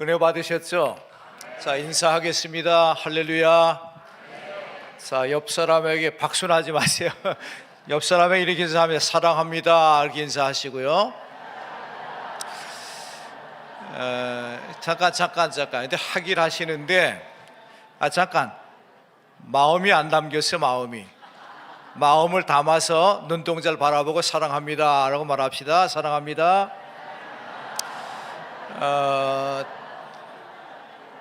은혜 받으셨죠? 자, 인사하겠습니다. 할렐루야. 자, 옆 사람에게 박수는 하지 마세요. 옆 사람에게 이렇게 인사하면 사랑합니다 이렇게 인사하시고요. 잠깐 근데 하길 하시는데 잠깐 마음이 안 담겼어요. 마음을 담아서 눈동자를 바라보고 사랑합니다 라고 말합시다. 사랑합니다.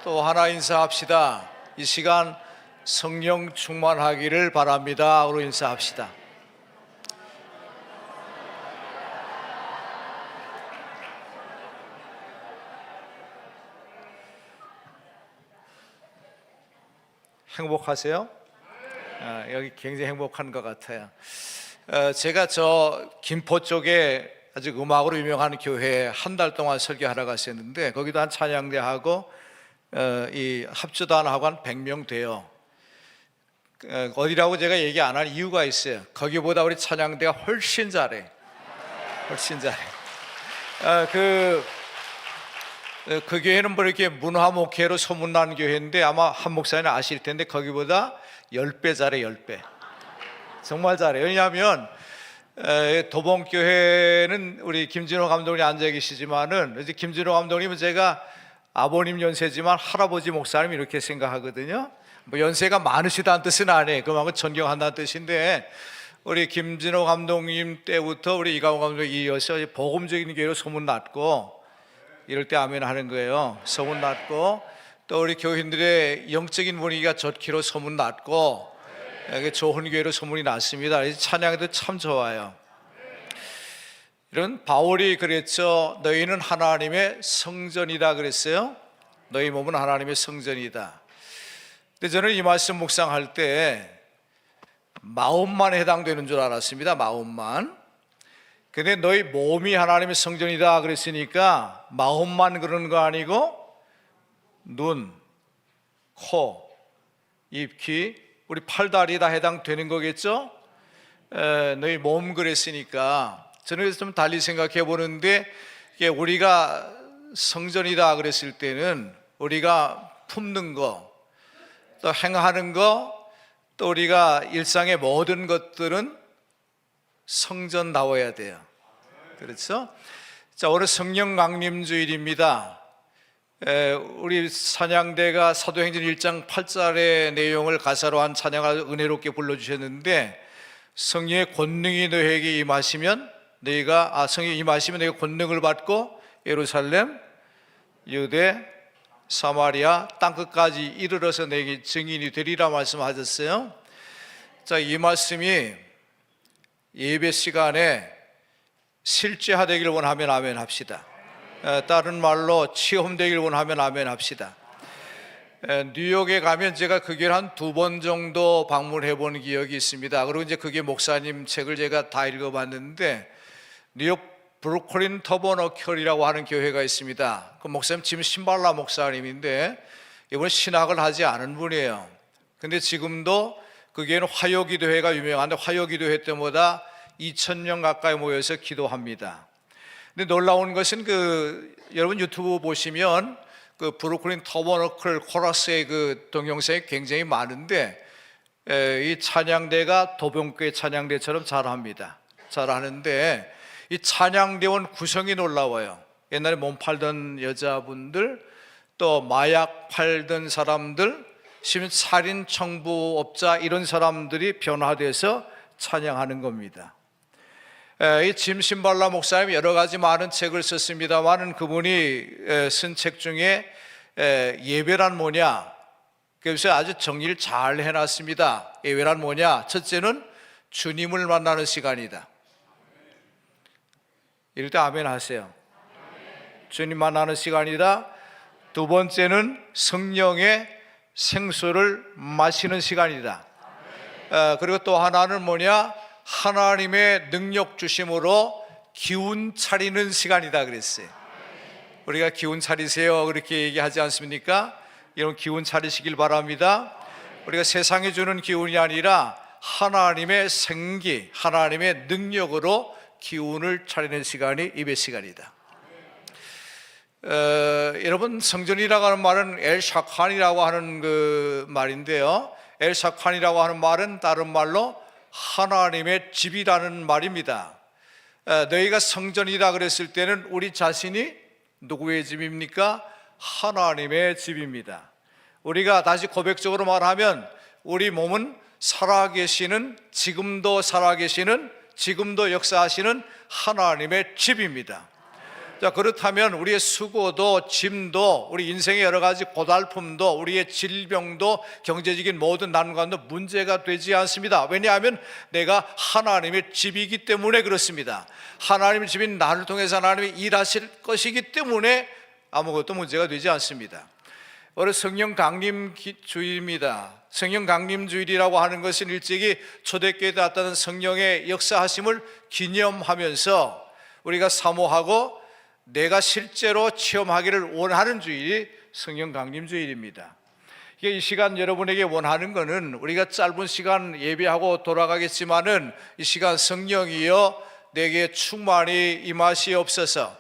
또 하나 인사합시다. 이 시간 성령 충만하기를 바랍니다 라고 인사합시다. 행복하세요? 여기 굉장히 행복한 것 같아요. 제가 저 김포 쪽에 아주 음악으로 유명한 교회에 한 달 동안 설교하러 갔었는데 거기도 한 찬양대하고 이 합주단하고 한 100명 돼요. 어디라고 제가 얘기 안 할 이유가 있어요. 거기보다 우리 찬양대가 훨씬 잘해. 그 교회는 뭐 이렇게 문화 목회로 소문난 교회인데 아마 한 목사님 아실 텐데 거기보다 10배 잘해. 10배 정말 잘해. 왜냐하면 도봉교회는 우리 김진호 감독님이 앉아 계시지만은 이제 김진호 감독님은 제가 아버님 연세지만 할아버지 목사님 이렇게 생각하거든요. 뭐 연세가 많으시다는 뜻은 아니에요. 그만큼 존경한다는 뜻인데 우리 김진호 감독님 때부터 우리 이강호 감독이 이어서 복음적인 교회로 소문났고 이럴 때 아멘 하는 거예요. 소문났고 또 우리 교인들의 영적인 분위기가 좋기로 소문났고 좋은 교회로 소문이 났습니다. 찬양도 참 좋아요. 이런 바울이 그랬죠. 너희는 하나님의 성전이다 그랬어요. 너희 몸은 하나님의 성전이다. 근데 저는 이 말씀 묵상할 때 마음만 해당되는 줄 알았습니다. 마음만. 근데 너희 몸이 하나님의 성전이다 그랬으니까 마음만 그러는 거 아니고 눈, 코, 입, 귀, 우리 팔다리 다 해당되는 거겠죠? 너희 몸 그랬으니까 저는 그래서 좀 달리 생각해 보는데 우리가 성전이다 그랬을 때는 우리가 품는 거, 또 행하는 거, 또 우리가 일상의 모든 것들은 성전다워야 돼요. 그렇죠? 자, 오늘 성령 강림 주일입니다. 우리 찬양대가 사도행전 1장 8절의 내용을 가사로 한 찬양을 은혜롭게 불러주셨는데 성령의 권능이 너희에게 임하시면 성령이 임하시면 너희가 권능을 받고 예루살렘, 유대, 사마리아 땅끝까지 이르러서 내게 증인이 되리라 말씀하셨어요. 자, 이 말씀이 예배 시간에 실제화되길 원하면 아멘 합시다. 다른 말로 체험되길 원하면 아멘 합시다. 뉴욕에 가면 제가 그 교회를 한 2번 정도 방문해 본 기억이 있습니다. 그리고 이제 그게 목사님 책을 제가 다 읽어봤는데 뉴욕 브루클린 터버너클이라고 하는 교회가 있습니다. 그 목사님 지금 신발라 목사님인데 이번에 신학을 하지 않은 분이에요. 근데 지금도 그 교회는 화요기도회가 유명한데 화요기도회 때마다 2,000명 가까이 모여서 기도합니다. 근데 놀라운 것은 여러분 유튜브 보시면 그 브루클린 터버너클 코러스의 그 동영상이 굉장히 많은데 이 찬양대가 도봉교회 찬양대처럼 잘하는데 이 찬양대원 구성이 놀라워요. 옛날에 몸 팔던 여자분들, 또 마약 팔던 사람들, 심지어 살인 청부업자 이런 사람들이 변화돼서 찬양하는 겁니다. 이 짐 신발라 목사님이 여러 가지 많은 책을 썼습니다만 그분이 쓴 책 중에 예배란 뭐냐, 그래서 아주 정리를 잘 해놨습니다. 예배란 뭐냐? 첫째는 주님을 만나는 시간이다. 이럴 때 아멘 하세요. 주님 만나는 시간이다. 두 번째는 성령의 생수를 마시는 시간이다. 그리고 또 하나는 뭐냐? 하나님의 능력 주심으로 기운 차리는 시간이다 그랬어요. 우리가 기운 차리세요 그렇게 얘기하지 않습니까? 이런 기운 차리시길 바랍니다. 우리가 세상이 주는 기운이 아니라 하나님의 생기, 하나님의 능력으로 기운을 차리는 시간이 예배 시간이다. 여러분, 성전이라고 하는 말은 엘샤칸이라고 하는 그 말인데요, 엘샤칸이라고 하는 말은 다른 말로 하나님의 집이라는 말입니다. 너희가 성전이다 그랬을 때는 우리 자신이 누구의 집입니까? 하나님의 집입니다. 우리가 다시 고백적으로 말하면 우리 몸은 살아계시는, 지금도 살아계시는, 지금도 역사하시는 하나님의 집입니다. 자, 그렇다면 우리의 수고도, 짐도, 우리 인생의 여러 가지 고달픔도, 우리의 질병도, 경제적인 모든 난관도 문제가 되지 않습니다. 왜냐하면 내가 하나님의 집이기 때문에 그렇습니다. 하나님의 집인 나를 통해서 하나님이 일하실 것이기 때문에 아무것도 문제가 되지 않습니다. 오늘 성령 강림 주일입니다. 성령 강림 주일이라고 하는 것은 일찍이 초대교회에 나타난 성령의 역사하심을 기념하면서 우리가 사모하고 내가 실제로 체험하기를 원하는 주일이 성령 강림 주일입니다. 이 시간 여러분에게 원하는 것은 우리가 짧은 시간 예배하고 돌아가겠지만은 이 시간 성령이여 내게 충만히 임하시옵소서,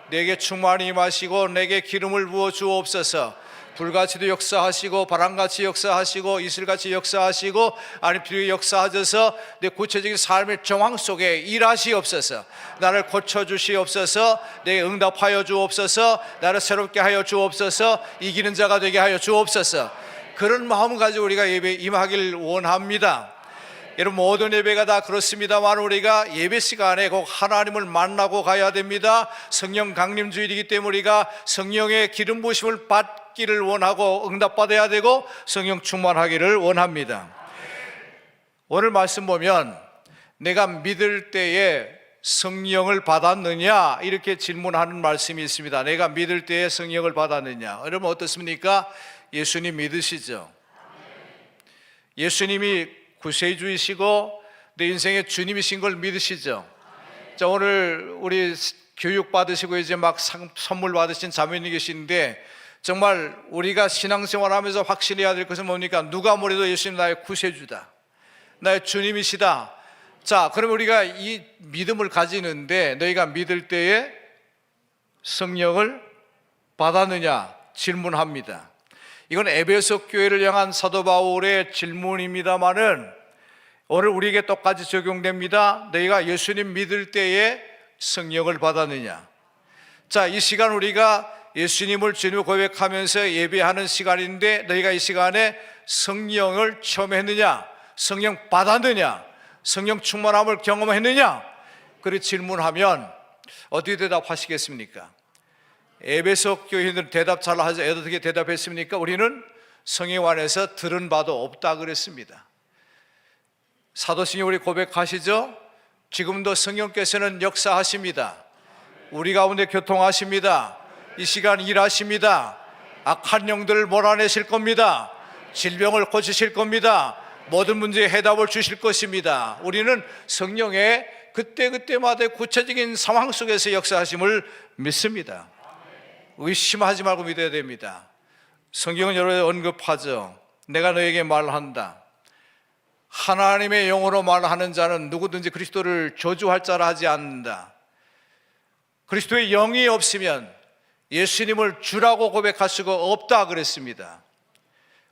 내게 충만히 임하시고 내게 기름을 부어 주옵소서. 불같이도 역사하시고 바람같이 역사하시고 이슬같이 역사하시고 아니 필요히 역사하셔서 내 구체적인 삶의 정황 속에 일하시옵소서. 나를 고쳐주시옵소서. 내게 응답하여 주옵소서. 나를 새롭게 하여 주옵소서. 이기는 자가 되게 하여 주옵소서. 그런 마음을 가지고 우리가 예배에 임하길 원합니다. 여러분, 모든 예배가 다 그렇습니다만 우리가 예배 시간에 꼭 하나님을 만나고 가야 됩니다. 성령 강림 주일이기 때문에 우리가 성령의 기름 부으심을 받기를 원하고 응답받아야 되고 성령 충만하기를 원합니다. 오늘 말씀 보면 내가 믿을 때에 성령을 받았느냐 이렇게 질문하는 말씀이 있습니다. 내가 믿을 때에 성령을 받았느냐. 여러분 어떻습니까? 예수님 믿으시죠? 예수님이 구세주이시고 내 인생의 주님이신 걸 믿으시죠? 자, 오늘 우리 교육 받으시고 이제 막 선물 받으신 자매님이 계시는데 정말 우리가 신앙생활하면서 확신해야 될 것은 뭡니까? 누가 뭐래도 예수님 나의 구세주다, 나의 주님이시다. 자, 그러면 우리가 이 믿음을 가지는데 너희가 믿을 때에 성령을 받았느냐 질문합니다. 이건 에베소 교회를 향한 사도 바울의 질문입니다만은 오늘 우리에게 똑같이 적용됩니다. 너희가 예수님 믿을 때에 성령을 받았느냐. 자, 이 시간 우리가 예수님을 주님으로 고백하면서 예배하는 시간인데 너희가 이 시간에 성령을 체험했느냐, 성령 받았느냐, 성령 충만함을 경험했느냐, 그렇게 질문하면 어떻게 대답하시겠습니까? 에베소 교인들은 대답 잘 하죠. 어떻게 대답했습니까? 우리는 성령 안에서 들은 바도 없다 그랬습니다. 사도신경 우리 고백하시죠? 지금도 성령께서는 역사하십니다. 우리 가운데 교통하십니다. 이 시간 일하십니다. 악한 영들을 몰아내실 겁니다. 질병을 고치실 겁니다. 모든 문제에 해답을 주실 것입니다. 우리는 성령의 그때그때마다 구체적인 상황 속에서 역사하심을 믿습니다. 의심하지 말고 믿어야 됩니다. 성경은 여러 번 언급하죠. 내가 너에게 말한다. 하나님의 영으로 말하는 자는 누구든지 그리스도를 저주할 자라 하지 않는다. 그리스도의 영이 없으면 예수님을 주라고 고백할 수가 없다 그랬습니다.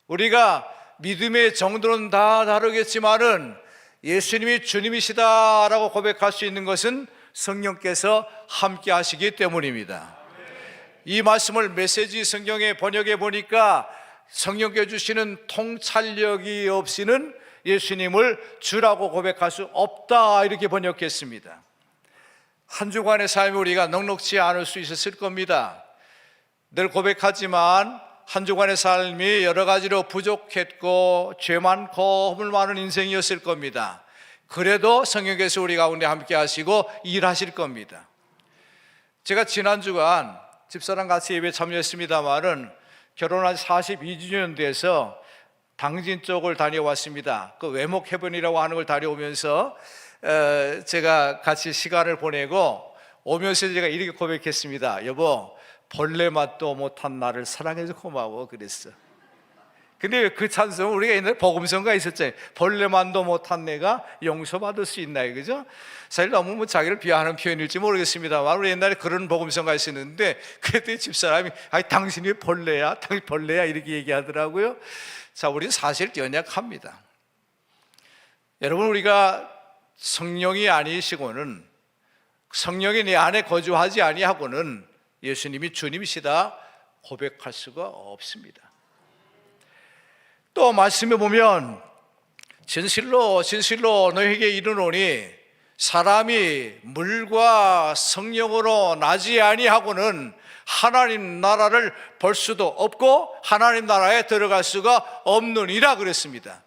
우리가 믿음의 정도는 다 다르겠지만은 예수님이 주님이시다라고 고백할 수 있는 것은 성령께서 함께 하시기 때문입니다. 이 말씀을 메시지 성경에 번역해 보니까 성령께 주시는 통찰력이 없이는 예수님을 주라고 고백할 수 없다 이렇게 번역했습니다. 한 주간의 삶이 우리가 넉넉지 않을 수 있었을 겁니다. 늘 고백하지만 한 주간의 삶이 여러 가지로 부족했고 죄 많고 허물 많은 인생이었을 겁니다. 그래도 성령께서 우리 가운데 함께 하시고 일하실 겁니다. 제가 지난 주간 집사랑 같이 예배 참여했습니다만은 결혼한 42주년 돼서 당진 쪽을 다녀왔습니다. 그 외목해변이라고 하는 걸 다녀오면서 제가 같이 시간을 보내고 오면서 제가 이렇게 고백했습니다. 여보, 벌레 맛도 못한 나를 사랑해서 고마워 그랬어. 근데 그 찬송 우리가 옛날에 복음성가 있었잖아요. 벌레만도 못한 내가 용서받을 수 있나요? 그죠? 사실 너무 뭐 자기를 비하하는 표현일지 모르겠습니다만 우리 옛날에 그런 복음성가 있었는데 그때 집사람이 아니 당신이 왜 벌레야? 당신 벌레야? 이렇게 얘기하더라고요. 자, 우리는 사실 연약합니다. 여러분, 우리가 성령이 아니시고는, 성령이 내 안에 거주하지 아니하고는 예수님이 주님이시다 고백할 수가 없습니다. 또 말씀해 보면 진실로 너희에게 이르노니 사람이 물과 성령으로 나지 아니하고는 하나님 나라를 볼 수도 없고 하나님 나라에 들어갈 수가 없느니라 그랬습니다.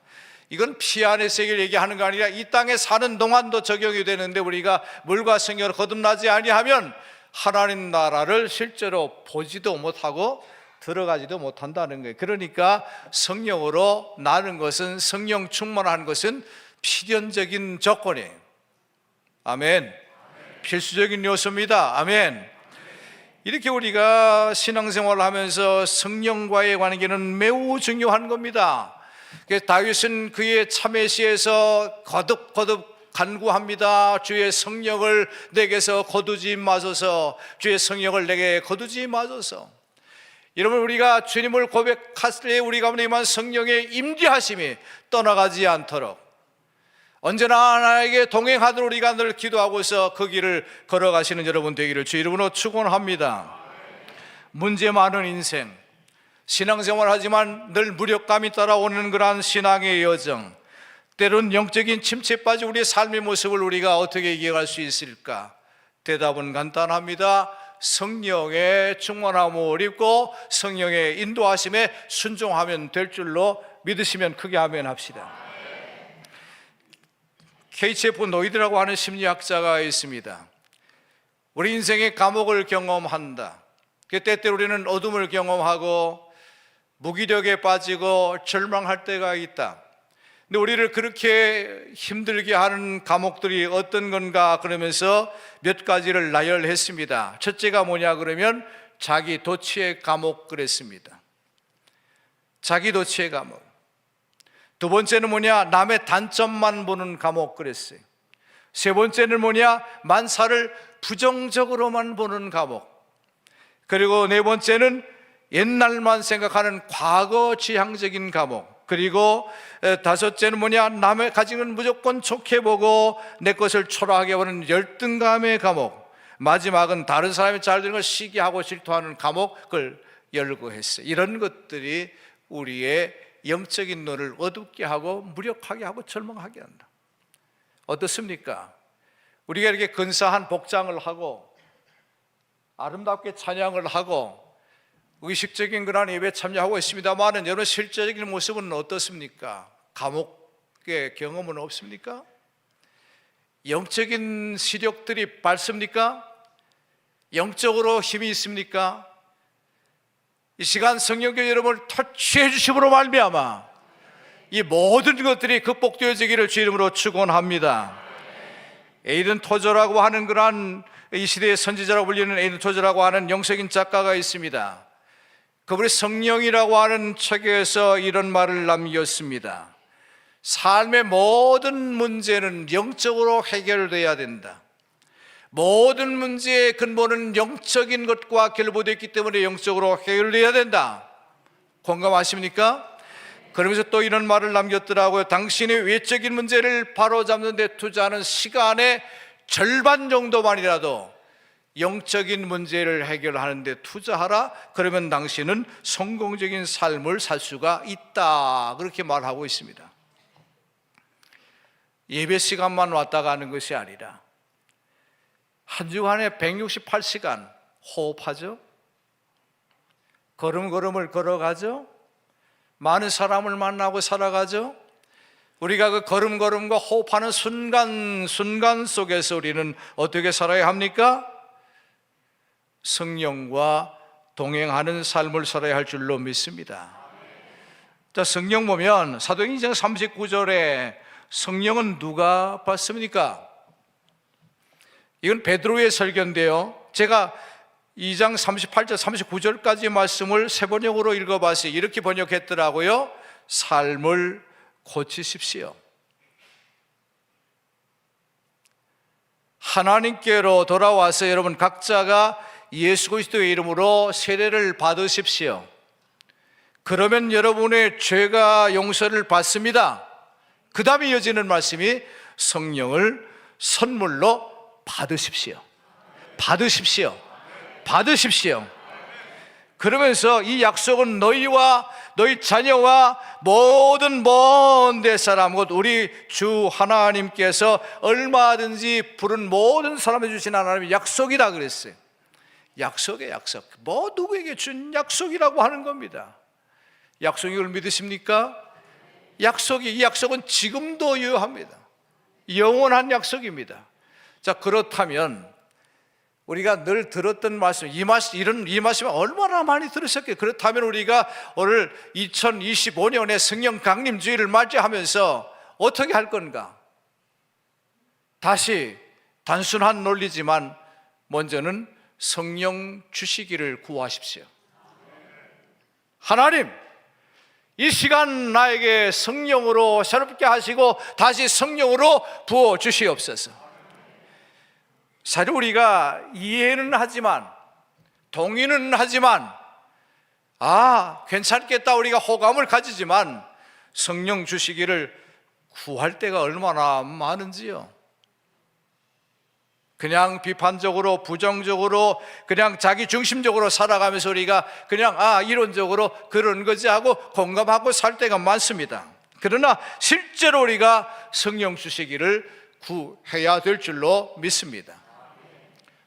이건 피 안의 세계를 얘기하는 거 아니라 이 땅에 사는 동안도 적용이 되는데, 우리가 물과 성령으로 거듭나지 아니하면 하나님 나라를 실제로 보지도 못하고 들어가지도 못한다는 거예요. 그러니까 성령으로 나는 것은, 성령 충만한 것은 필연적인 조건이에요. 아멘. 필수적인 요소입니다. 아멘. 이렇게 우리가 신앙생활을 하면서 성령과의 관계는 매우 중요한 겁니다. 다윗은 그의 참회시에서 거듭 간구합니다. 주의 성령을 내게서 거두지 마소서. 주의 성령을 내게 거두지 마소서. 여러분, 우리가 주님을 고백할 때 우리 가운데 임한 성령의 임재하심이 떠나가지 않도록 언제나 나에게 동행하도록 우리가 늘 기도하고서 그 길을 걸어가시는 여러분 되기를 주 이름으로 축원합니다. 문제 많은 인생, 신앙생활 하지만 늘 무력감이 따라오는 그러한 신앙의 여정, 때론 영적인 침체에 빠진 우리의 삶의 모습을 우리가 어떻게 이겨갈 수 있을까? 대답은 간단합니다. 성령의 충만함을 입고 성령의 인도하심에 순종하면 될 줄로 믿으시면 크게 아멘 합시다. KCF 노이드라고 하는 심리학자가 있습니다. 우리 인생의 감옥을 경험한다. 때때로 우리는 어둠을 경험하고 무기력에 빠지고 절망할 때가 있다. 근데 우리를 그렇게 힘들게 하는 감옥들이 어떤 건가 그러면서 몇 가지를 나열했습니다. 첫째가 뭐냐 그러면 자기 도취의 감옥 그랬습니다. 자기 도취의 감옥. 두 번째는 뭐냐, 남의 단점만 보는 감옥 그랬어요. 세 번째는 뭐냐, 만사를 부정적으로만 보는 감옥. 그리고 네 번째는 옛날만 생각하는 과거 지향적인 감옥. 그리고 다섯째는 뭐냐, 남의 가지는 무조건 좋게 보고 내 것을 초라하게 보는 열등감의 감옥. 마지막은 다른 사람이 잘 되는 걸 시기하고 질투하는 감옥을 열거했어요. 이런 것들이 우리의 영적인 눈을 어둡게 하고 무력하게 하고 절망하게 한다. 어떻습니까? 우리가 이렇게 근사한 복장을 하고 아름답게 찬양을 하고 의식적인 그런 예배에 참여하고 있습니다만 여러분 실제적인 모습은 어떻습니까? 감옥의 경험은 없습니까? 영적인 시력들이 밝습니까? 영적으로 힘이 있습니까? 이 시간 성령께 여러분을 터치해 주심으로 말미암아 이 모든 것들이 극복되어지기를 주 이름으로 축원합니다. 에이든 토저라고 하는 그러한 이 시대의 선지자라고 불리는 에이든 토저라고 하는 영적인 작가가 있습니다. 그분이 성령이라고 하는 책에서 이런 말을 남겼습니다. 삶의 모든 문제는 영적으로 해결돼야 된다. 모든 문제의 근본은 영적인 것과 결부되어 있기 때문에 영적으로 해결돼야 된다. 공감하십니까? 그러면서 또 이런 말을 남겼더라고요. 당신의 외적인 문제를 바로잡는 데 투자하는 시간의 절반 정도만이라도 영적인 문제를 해결하는 데 투자하라. 그러면 당신은 성공적인 삶을 살 수가 있다. 그렇게 말하고 있습니다. 예배 시간만 왔다 가는 것이 아니라 한 주간에 168시간 호흡하죠. 걸음걸음을 걸어가죠. 많은 사람을 만나고 살아가죠. 우리가 그 걸음걸음과 호흡하는 순간 속에서 우리는 어떻게 살아야 합니까? 성령과 동행하는 삶을 살아야 할 줄로 믿습니다. 자, 성령 보면 사도행전 39절에 성령은 누가 받습니까? 이건 베드로의 설교인데요, 제가 2장 38절 39절까지 말씀을 세 번역으로 읽어봤어요. 이렇게 번역했더라고요. 삶을 고치십시오. 하나님께로 돌아와서 여러분 각자가 예수 그리스도의 이름으로 세례를 받으십시오. 그러면 여러분의 죄가 용서를 받습니다. 그 다음에 이어지는 말씀이 성령을 선물로 받으십시오. 받으십시오. 받으십시오. 그러면서 이 약속은 너희와 너희 자녀와 모든 먼 데 사람, 곧 우리 주 하나님께서 얼마든지 부른 모든 사람에 주신 하나님의 약속이다 그랬어요. 약속의 약속, 뭐 누구에게 준 약속이라고 하는 겁니다. 약속이 걸 믿으십니까? 이 약속은 지금도 유효합니다. 영원한 약속입니다. 자, 그렇다면 우리가 늘 들었던 말씀, 이 말씀을 얼마나 많이 들으셨겠어요? 그렇다면 우리가 오늘 2025년에 성령 강림주의를 맞이하면서 어떻게 할 건가? 다시 단순한 논리지만 먼저는 성령 주시기를 구하십시오. 하나님, 이 시간 나에게 성령으로 새롭게 하시고 다시 성령으로 부어 주시옵소서. 사실 우리가 이해는 하지만, 동의는 하지만, 괜찮겠다 우리가 호감을 가지지만 성령 주시기를 구할 때가 얼마나 많은지요. 그냥 비판적으로, 부정적으로, 그냥 자기 중심적으로 살아가면서 우리가 그냥 이론적으로 그런 거지 하고 공감하고 살 때가 많습니다. 그러나 실제로 우리가 성령 주시기를 구해야 될 줄로 믿습니다.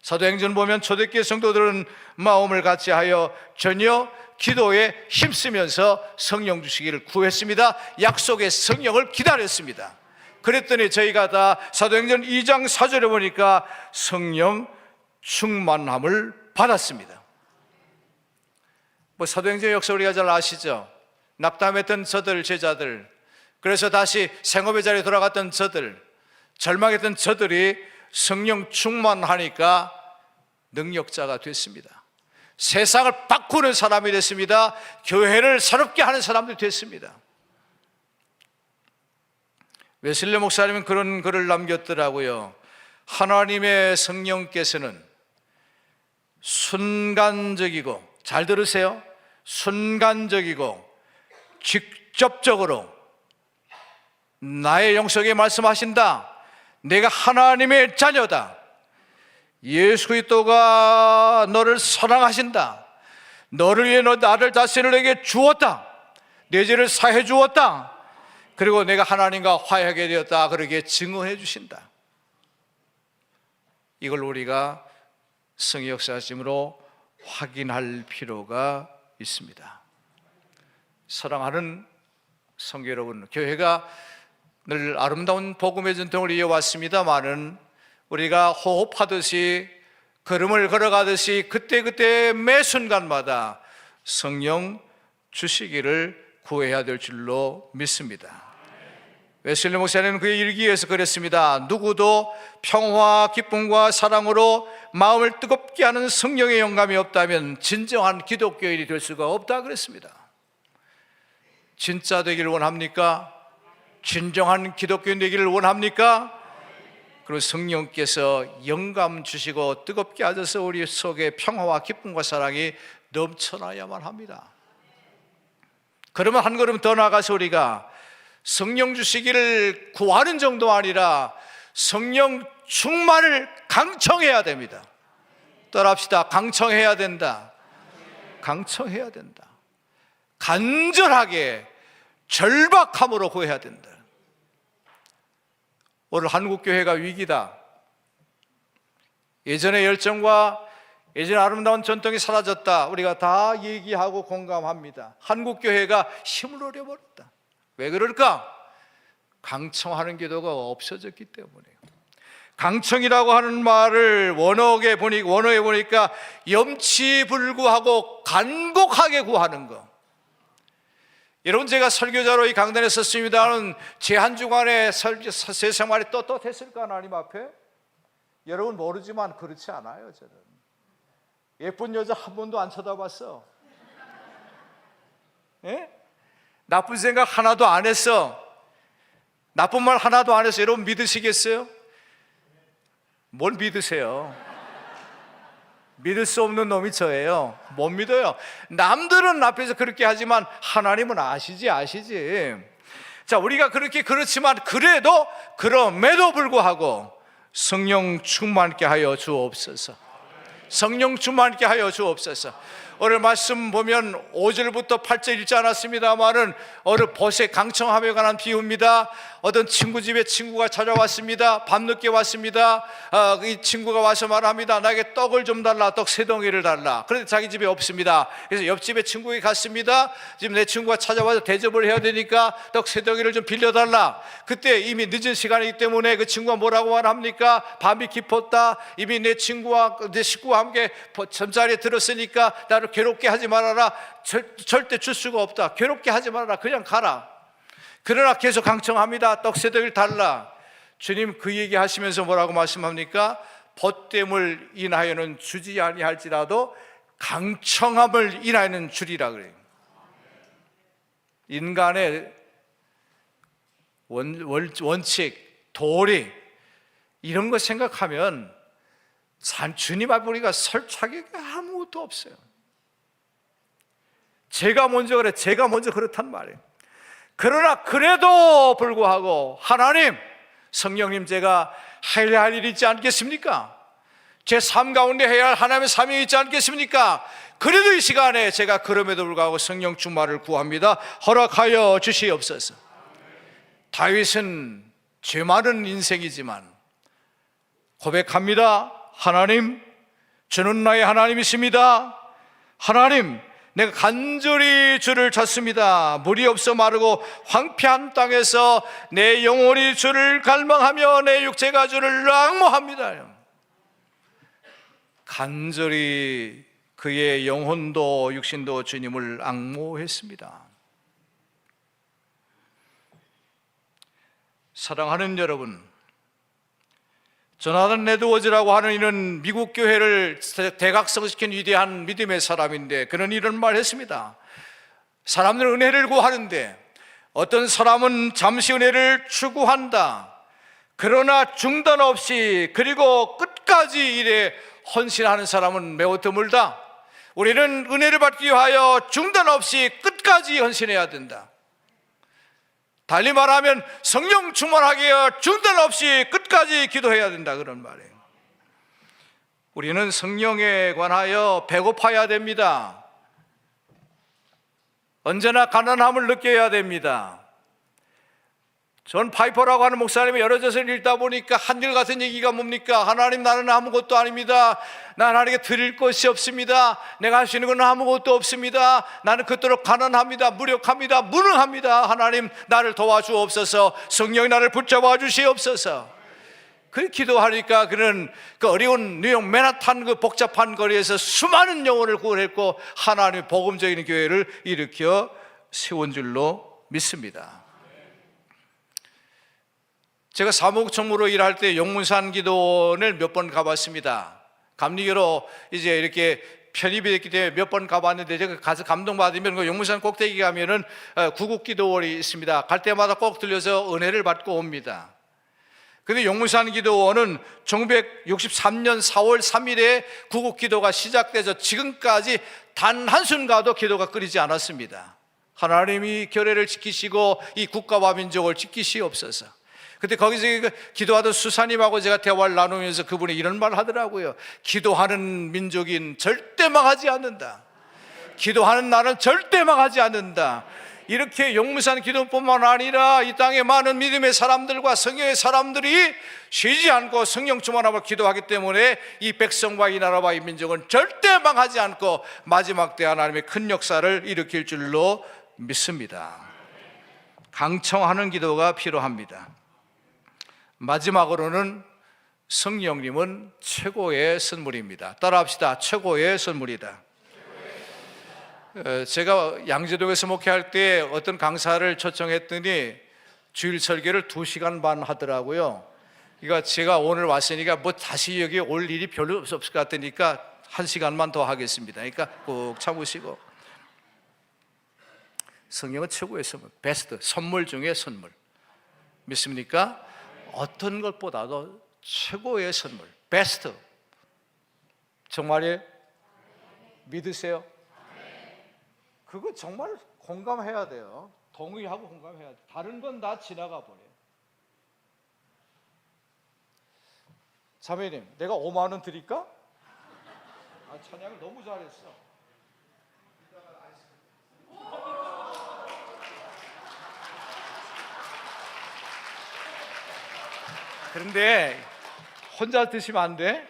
사도행전 보면 초대교회 성도들은 마음을 같이 하여 전혀 기도에 힘쓰면서 성령 주시기를 구했습니다. 약속의 성령을 기다렸습니다. 그랬더니 저희가 다 사도행전 2장 4절에 보니까 성령 충만함을 받았습니다. 사도행전 역사 우리가 잘 아시죠? 낙담했던 저들, 제자들, 그래서 다시 생업의 자리에 돌아갔던 저들, 절망했던 저들이 성령 충만하니까 능력자가 됐습니다. 세상을 바꾸는 사람이 됐습니다. 교회를 새롭게 하는 사람들이 됐습니다. 웨슬리 목사님은 그런 글을 남겼더라고요. 하나님의 성령께서는 순간적이고, 잘 들으세요, 순간적이고 직접적으로 나의 영성에 말씀하신다. 내가 하나님의 자녀다. 예수 그리스도가 너를 사랑하신다. 너를 위해 너 나를 자신을 내게 주었다. 내 죄를 사해 주었다. 그리고 내가 하나님과 화해하게 되었다. 그렇게 증언해 주신다. 이걸 우리가 성의 역사심으로 확인할 필요가 있습니다. 사랑하는 성도 여러분, 교회가 늘 아름다운 복음의 전통을 이어왔습니다마는 우리가 호흡하듯이 걸음을 걸어가듯이 그때그때 매 순간마다 성령 주시기를 구해야 될 줄로 믿습니다. 웨슬리 목사님은 그의 일기에서 그랬습니다. 누구도 평화, 기쁨과 사랑으로 마음을 뜨겁게 하는 성령의 영감이 없다면 진정한 기독교인이 될 수가 없다 그랬습니다. 진짜 되기를 원합니까? 진정한 기독교인 되기를 원합니까? 그리고 성령께서 영감 주시고 뜨겁게 하셔서 우리 속에 평화와 기쁨과 사랑이 넘쳐나야만 합니다. 그러면 한 걸음 더 나아가서 우리가 성령 주시기를 구하는 정도가 아니라 성령 충만을 강청해야 됩니다. 따라합시다. 강청해야 된다. 강청해야 된다. 간절하게 절박함으로 구해야 된다. 오늘 한국교회가 위기다. 예전의 열정과 예전의 아름다운 전통이 사라졌다. 우리가 다 얘기하고 공감합니다. 한국교회가 힘을 잃어버렸다. 왜 그럴까? 강청하는 기도가 없어졌기 때문이에요. 강청이라고 하는 말을 원어에 보니까 염치불구하고 간곡하게 구하는 거. 여러분, 제가 설교자로 이 강단에 섰습니다는 제 한 주간의 새 생활이 떳떳했을까 하나님 앞에? 여러분 모르지만 그렇지 않아요. 저는 예쁜 여자 한 번도 안 쳐다봤어. 예? 나쁜 생각 하나도 안 했어. 나쁜 말 하나도 안 했어. 여러분 믿으시겠어요? 뭘 믿으세요? 믿을 수 없는 놈이 저예요. 못 믿어요. 남들은 앞에서 그렇게 하지만 하나님은 아시지. 자, 우리가 그렇지만 그래도 그럼에도 불구하고 성령 충만케 하여 주옵소서. 성령 충만케 하여 주옵소서. 오늘 말씀 보면 5절부터 8절 읽지 않았습니다만은 오늘 벗에 강청함에 관한 비유입니다. 어떤 친구 집에 친구가 찾아왔습니다. 밤늦게 왔습니다. 이 친구가 와서 말합니다. 나에게 떡을 좀 달라. 떡 3덩이를 달라. 그런데 자기 집에 없습니다. 그래서 옆집에 친구가 갔습니다. 지금 내 친구가 찾아와서 대접을 해야 되니까 떡 3덩이를 좀 빌려달라. 그때 이미 늦은 시간이기 때문에 그 친구가 뭐라고 말합니까? 밤이 깊었다. 이미 내 친구와 내 식구와 함께 잠자리에 들었으니까 나를 괴롭게 하지 말아라. 절대 줄 수가 없다. 괴롭게 하지 말아라. 그냥 가라. 그러나 계속 강청합니다. 떡 3덩이를 달라. 주님 그 얘기 하시면서 뭐라고 말씀합니까? 벗됨을 인하여는 주지 아니할지라도 강청함을 인하여는 주리라 그래요. 인간의 원칙, 도리 이런 거 생각하면 주님 앞에 우리가 설 자격이 아무것도 없어요. 제가 먼저 그렇단 말이에요. 그러나 그래도 불구하고 하나님, 성령님 제가 해야 할 일이 있지 않겠습니까? 제 삶 가운데 해야 할 하나님의 사명이 있지 않겠습니까? 그래도 이 시간에 제가 그럼에도 불구하고 성령 충만을 구합니다. 허락하여 주시옵소서. 다윗은 죄 많은 인생이지만 고백합니다. 하나님, 주는 나의 하나님이십니다. 하나님, 내가 간절히 주를 찾습니다. 물이 없어 마르고 황폐한 땅에서 내 영혼이 주를 갈망하며 내 육체가 주를 앙모합니다. 간절히 그의 영혼도 육신도 주님을 앙모했습니다. 사랑하는 여러분, 조나단 에드워즈라고 하는 이는 미국 교회를 대각성시킨 위대한 믿음의 사람인데 그는 이런 말 했습니다. 사람들은 은혜를 구하는데 어떤 사람은 잠시 은혜를 추구한다. 그러나 중단 없이 그리고 끝까지 일에 헌신하는 사람은 매우 드물다. 우리는 은혜를 받기 위하여 중단 없이 끝까지 헌신해야 된다. 달리 말하면 성령 충만하게 하여 중단 없이 끝까지 기도해야 된다, 그런 말이에요. 우리는 성령에 관하여 배고파야 됩니다. 언제나 가난함을 느껴야 됩니다. 존 파이퍼라고 하는 목사님이 여러 것을 읽다 보니까 한결같은 얘기가 뭡니까? 하나님, 나는 아무것도 아닙니다. 난 하나님께 드릴 것이 없습니다. 내가 할 수 있는 건 아무것도 없습니다. 나는 그토록 가난합니다. 무력합니다. 무능합니다. 하나님, 나를 도와주옵소서. 성령이 나를 붙잡아 주시옵소서. 그 기도하니까 그는 그 어려운 뉴욕 맨하탄 그 복잡한 거리에서 수많은 영혼을 구원했고 하나님의 복음적인 교회를 일으켜 세운 줄로 믿습니다. 제가 사무총무로 일할 때 용문산 기도원을 몇 번 가봤습니다. 감리교로 이제 이렇게 편입이 됐기 때문에 몇 번 가봤는데 제가 가서 감동받으면 그 용문산 꼭대기 가면은 구국 기도원이 있습니다. 갈 때마다 꼭 들려서 은혜를 받고 옵니다. 근데 용문산 기도원은 1963년 4월 3일에 구국 기도가 시작돼서 지금까지 단 한순간도 기도가 끊이지 않았습니다. 하나님이 결례를 지키시고 이 국가와 민족을 지키시옵소서. 그때 거기서 기도하던 수사님하고 제가 대화를 나누면서 그분이 이런 말을 하더라고요. 기도하는 민족인 절대 망하지 않는다. 기도하는 나는 절대 망하지 않는다. 이렇게 용문산 기도뿐만 아니라 이 땅에 많은 믿음의 사람들과 성령의 사람들이 쉬지 않고 성령 충만함을 기도하기 때문에 이 백성과 이 나라와 이 민족은 절대 망하지 않고 마지막 때 하나님의 큰 역사를 일으킬 줄로 믿습니다. 강청하는 기도가 필요합니다. 마지막으로는 성령님은 최고의 선물입니다. 따라합시다. 최고의 선물이다. 제가 양재동에서 목회할 때 어떤 강사를 초청했더니 주일 설교를 2시간 반 하더라고요. 그러니까 제가 오늘 왔으니까 뭐 다시 여기 올 일이 별로 없을 것 같으니까 1시간만 더 하겠습니다. 그러니까 꼭 참으시고, 성령은 최고의 선물, 베스트, 선물 중에 선물. 믿습니까? 어떤 것보다도 최고의 선물, 베스트. 정말이에요? 믿으세요? 그거 정말 공감해야 돼요. 동의하고 공감해야 돼. 다른 건 다 지나가 버려요. 자매님, 내가 5만 원 드릴까? 찬양을 너무 잘했어. 그런데 혼자 드시면 안 돼?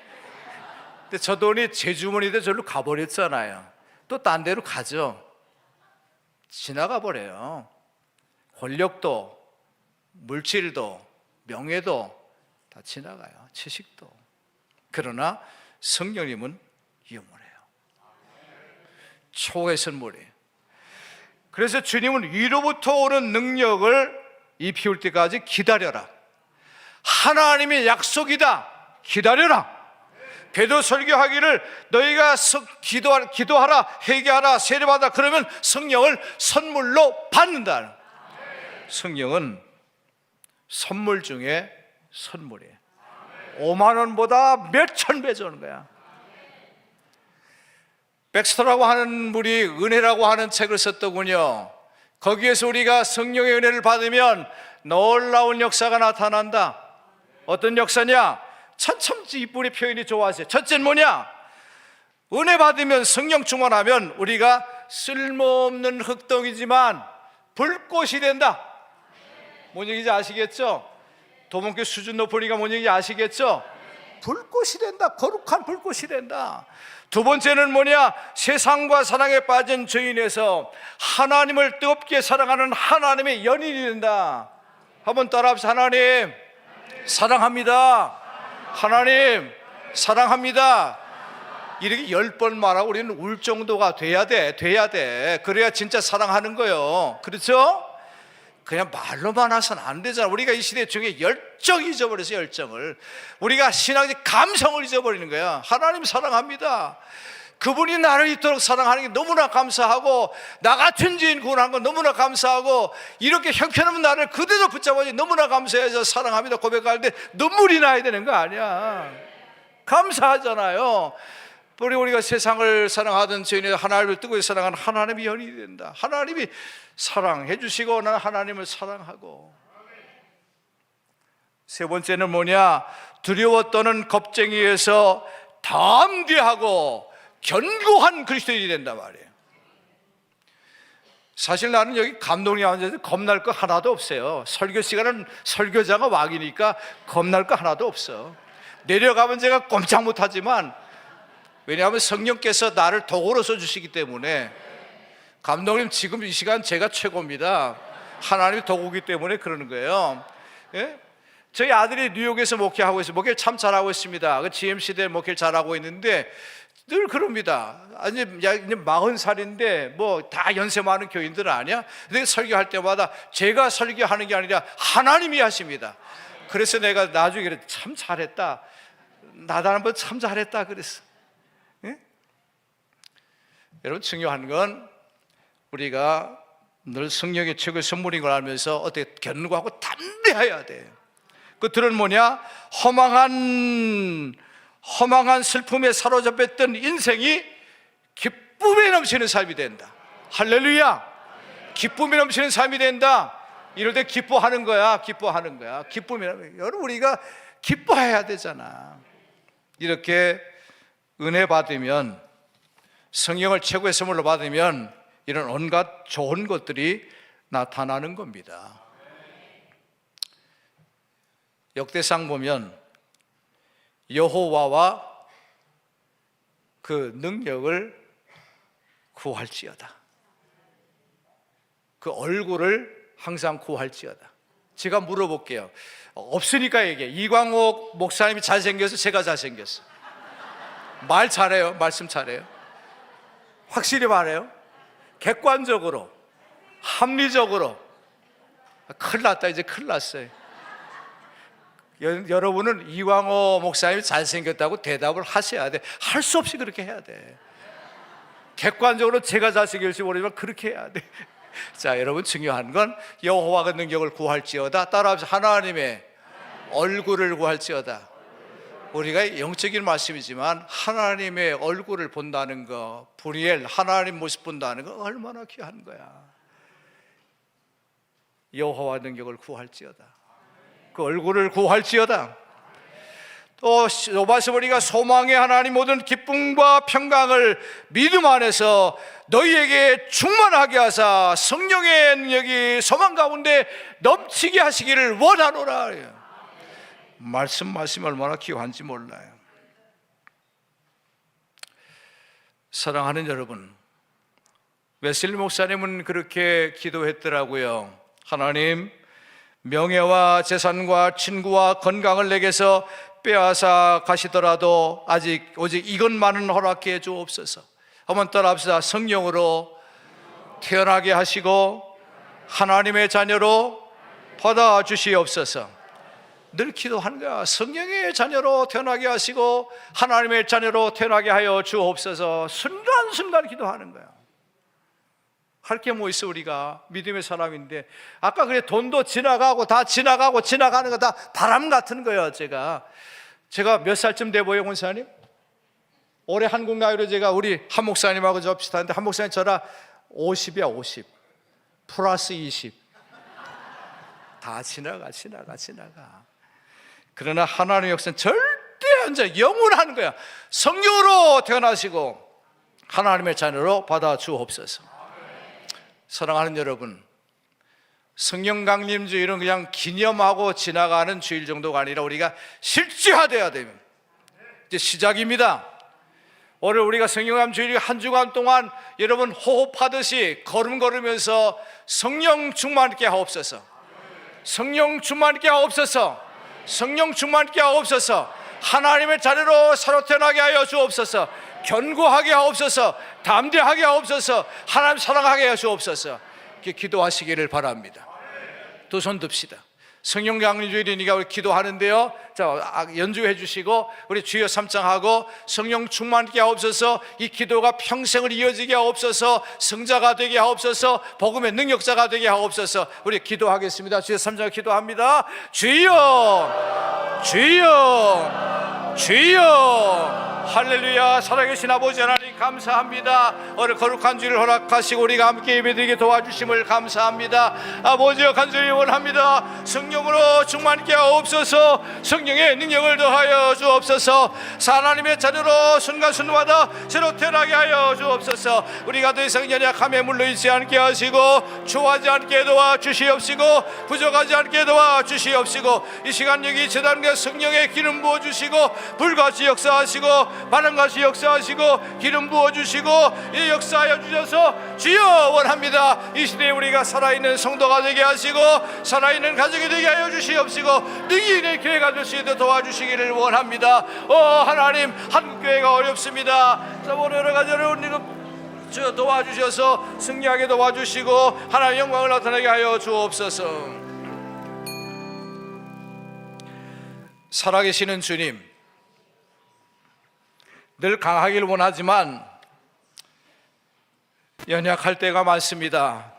근데 저 돈이 제 주머니에 절로 가버렸잖아요. 또 딴 데로 가죠. 지나가 버려요. 권력도, 물질도, 명예도 다 지나가요. 지식도. 그러나 성령님은 영원해요. 초의 선물이에요. 그래서 주님은 위로부터 오는 능력을 입히울 때까지 기다려라. 하나님의 약속이다. 기다려라. 베드로 설교하기를 너희가 기도하라, 회개하라, 세례받아. 그러면 성령을 선물로 받는다. 성령은 선물 중에 선물이에요. 5만 원보다 몇천 배 주는 거야. 백스터라고 하는 분이 은혜라고 하는 책을 썼더군요. 거기에서 우리가 성령의 은혜를 받으면 놀라운 역사가 나타난다. 어떤 역사냐? 참 이분의 표현이 좋아하세요. 첫째는 뭐냐? 은혜 받으면, 성령 충만하면 우리가 쓸모없는 흙덩이지만 불꽃이 된다. 뭔 얘기인지 아시겠죠? 도문교 수준 높으니까 뭔 얘기인지 아시겠죠? 불꽃이 된다. 거룩한 불꽃이 된다. 두 번째는 뭐냐? 세상과 사랑에 빠진 죄인에서 하나님을 뜨겁게 사랑하는 하나님의 연인이 된다. 한번 따라합시다. 하나님 사랑합니다. 하나님 사랑합니다. 이렇게 10번 말하고 우리는 울 정도가 돼야 돼. 그래야 진짜 사랑하는 거예요. 그렇죠? 그냥 말로만 해서는 안 되잖아. 우리가 이 시대 중에 열정이 잊어버려서 열정을, 우리가 신앙의 감성을 잊어버리는 거야. 하나님 사랑합니다. 그분이 나를 이토록 사랑하는 게 너무나 감사하고, 나 같은 죄인 구원한 건 너무나 감사하고, 이렇게 형편없는 나를 그대로 붙잡아서 너무나 감사해서 사랑합니다 고백할 때 눈물이 나야 되는 거 아니야. 감사하잖아요. 우리가 세상을 사랑하던 죄인이 하나님을 뜨겁게 사랑하는 하나님의 연인이 된다. 하나님이 사랑해 주시고 나는 하나님을 사랑하고. 세 번째는 뭐냐? 두려워 떠는 겁쟁이에서 담대하고 견고한 그리스도인이 된단 말이에요. 사실 나는 여기 감독이 앉아서 겁날 거 하나도 없어요. 설교 시간은 설교자가 왕이니까 겁날 거 하나도 없어. 내려가면 제가 꼼짝 못하지만, 왜냐하면 성령께서 나를 도구로 써주시기 때문에. 감독님 지금 이 시간 제가 최고입니다. 하나님이 도구이기 때문에 그러는 거예요. 예? 저희 아들이 뉴욕에서 목회하고 있어요. 목회를 참 잘하고 있습니다. 그 GMC대 목회를 잘하고 있는데 늘 그럽니다. 아니, 이제 40살인데 뭐 다 연세 많은 교인들 아니야? 근데 설교할 때마다 제가 설교하는 게 아니라 하나님이 하십니다. 그래서 내가 나중에 그래, 참 잘했다. 나도 한번 참 잘했다 그랬어. 예? 여러분, 중요한 건 우리가 늘 성령의 최고의 선물인 걸 알면서 어떻게 견고하고 담대해야 돼요. 끝들은 뭐냐? 허망한 슬픔에 사로잡혔던 인생이 기쁨에 넘치는 삶이 된다. 할렐루야. 기쁨에 넘치는 삶이 된다. 이럴 때 기뻐하는 거야. 여러분, 우리가 기뻐해야 되잖아. 이렇게 은혜 받으면, 성령을 최고의 선물로 받으면 이런 온갖 좋은 것들이 나타나는 겁니다. 역대상 보면 여호와와 그 능력을 구할지어다. 그 얼굴을 항상 구할지어다. 제가 물어볼게요. 없으니까 얘기해. 이광옥 목사님이 잘생겨서 제가 잘생겼어. 말 잘해요. 말씀 잘해요. 확실히 말해요. 객관적으로, 합리적으로. 큰일 났다. 이제 큰일 났어요. 여러분은 이광호 목사님이 잘생겼다고 대답을 하셔야 돼. 할 수 없이 그렇게 해야 돼. 객관적으로 제가 잘생길지 모르지만 그렇게 해야 돼. 자, 여러분, 중요한 건 여호와가 능력을 구할지어다. 따라합시다. 하나님의 얼굴을 구할지어다. 우리가 영적인 말씀이지만 하나님의 얼굴을 본다는 거, 브리엘, 하나님 모습 본다는 거 얼마나 귀한 거야. 여호와 능력을 구할지어다. 그 얼굴을 구할지어다. 또 로마서 보니까 소망의 하나님 모든 기쁨과 평강을 믿음 안에서 너희에게 충만하게 하사 성령의 능력이 소망 가운데 넘치게 하시기를 원하노라. 말씀이 얼마나 귀한지 몰라요. 사랑하는 여러분, 웨슬리 목사님은 그렇게 기도했더라고요. 하나님, 명예와 재산과 친구와 건강을 내게서 빼앗아 가시더라도 오직 이것만은 허락해 주옵소서. 한번 따라합시다. 성령으로 태어나게 하시고 하나님의 자녀로 받아주시옵소서. 늘 기도하는 거야. 성령의 자녀로 태어나게 하시고 하나님의 자녀로 태어나게 하여 주옵소서. 순간순간 기도하는 거야. 할 게 뭐 있어. 우리가 믿음의 사람인데, 아까 그래 돈도 지나가고 다 지나가고 지나가는 거 다 바람 같은 거예요. 제가 몇 살쯤 돼 보여, 권사님? 올해 한국 나이로 제가 우리 한 목사님하고 저 비슷한데, 한 목사님 저랑 50이야. 50 플러스 20 다 지나가. 그러나 하나님의 역사는 절대 언제 영원한 거야. 성령으로 태어나시고 하나님의 자녀로 받아 주옵소서. 사랑하는 여러분, 성령 강림 주일은 그냥 기념하고 지나가는 주일 정도가 아니라 우리가 실제화되어야 되면 이제 시작입니다. 오늘 우리가 성령 강림 주일 한 주간 동안 여러분 호흡하듯이 걸으면서 성령 충만케 하옵소서. 성령 충만케 하옵소서. 성령 충만케 하옵소서. 하나님의 자녀로 새로 태어나게 하여 주옵소서. 견고하게 하옵소서. 담대하게 하옵소서. 하나님 사랑하게 하여 주옵소서. 이렇게 기도하시기를 바랍니다. 두 손 듭시다. 성령 강림 주일이니까 우리 기도하는데요. 자, 연주해 주시고 우리 주여 삼창하고 성령 충만케 하옵소서. 이 기도가 평생을 이어지게 하옵소서. 성자가 되게 하옵소서. 복음의 능력자가 되게 하옵소서. 우리 기도하겠습니다. 주여 삼창 기도합니다. 주여, 주여, 주여. 할렐루야. 살아계신 아버지 하나님 감사합니다. 오늘 거룩한 주를 허락하시고 우리가 함께 예배드리게 도와주심을 감사합니다. 아버지여, 간절히 원합니다. 성령으로 충만케 하옵소서. 성령의 능력을 더하여 주옵소서. 하나님의 자녀로 순간순간마다 새로 태어나게 하여 주옵소서. 우리가 더 이상 연약함에 물러있지 않게 하시고 초하지 않게 도와주시옵시고 부족하지 않게 도와주시옵시고 이 시간 여기 제단과 성령의 기름 부어주시고 불같이 역사하시고 바람같이 역사하시고 기름 부어주시고 이 역사하여 주셔서 주여 원합니다. 이 시대에 우리가 살아있는 성도가 되게 하시고 살아있는 가정이 되게 하여 주시옵시고 능히 있는 교회가 될 수 있도록 도와주시기를 원합니다. 하나님, 한국교회가 어렵습니다. 오늘 여러 가지 어려운 일 주 도와주셔서 승리하게 도와주시고 하나님의 영광을 나타나게 하여 주옵소서. 살아계시는 주님, 늘 강하길 원하지만 연약할 때가 많습니다.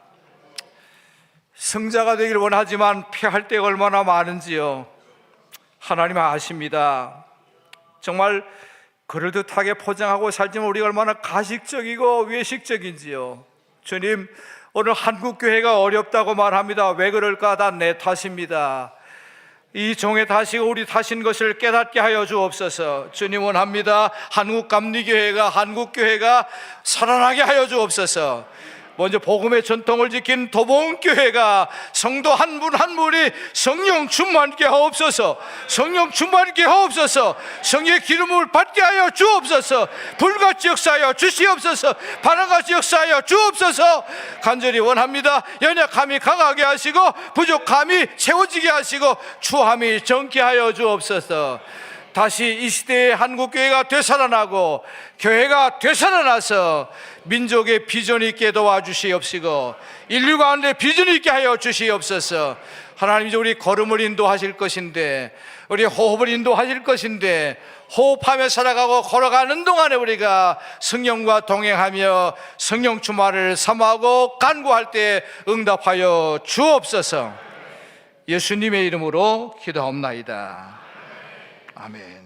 승자가 되길 원하지만 패할 때가 얼마나 많은지요. 하나님 아십니다. 정말 그럴듯하게 포장하고 살지만 우리가 얼마나 가식적이고 외식적인지요. 주님, 오늘 한국교회가 어렵다고 말합니다. 왜 그럴까? 다 내 탓입니다. 이 종의 탓이고 우리 탓인 것을 깨닫게 하여 주옵소서. 주님 원합니다. 한국교회가 살아나게 하여 주옵소서. 먼저 복음의 전통을 지킨 도봉교회가 성도 한 분 한 분이 성령 충만케 하옵소서. 성령 충만케 하옵소서. 성령의 기름을 받게 하여 주옵소서. 불같이 역사하여 주시옵소서. 바람같이 역사하여 주옵소서. 간절히 원합니다. 연약함이 강하게 하시고 부족함이 채워지게 하시고 추함이 정케 하여 주옵소서. 다시 이 시대의 한국교회가 되살아나고 교회가 되살아나서 민족의 비전 있게 도와주시옵시고 인류 가운데 비전 있게 하여 주시옵소서. 하나님, 이제 우리 걸음을 인도하실 것인데 우리 호흡을 인도하실 것인데 호흡하며 살아가고 걸어가는 동안에 우리가 성령과 동행하며 성령 충만을 사모하고 간구할 때 응답하여 주옵소서. 예수님의 이름으로 기도하옵나이다. 아멘.